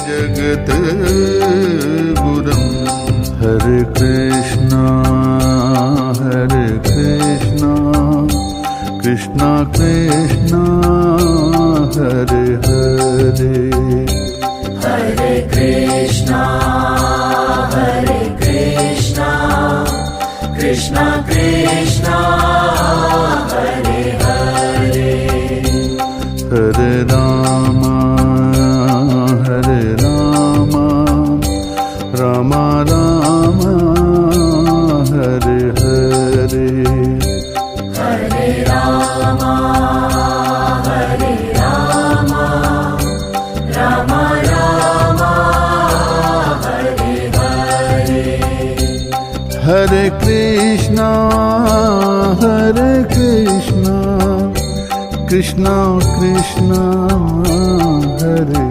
Jagat Guram. Hare Krishna Krishna Krishna Hare Hare, Hare Krishna Krishna Krishna Hare Hare. Hare Ram Ram Ram Hare Hare, Hare Ram Ram Ram Hare Hare. Hare Krishna Krishna Krishna Hare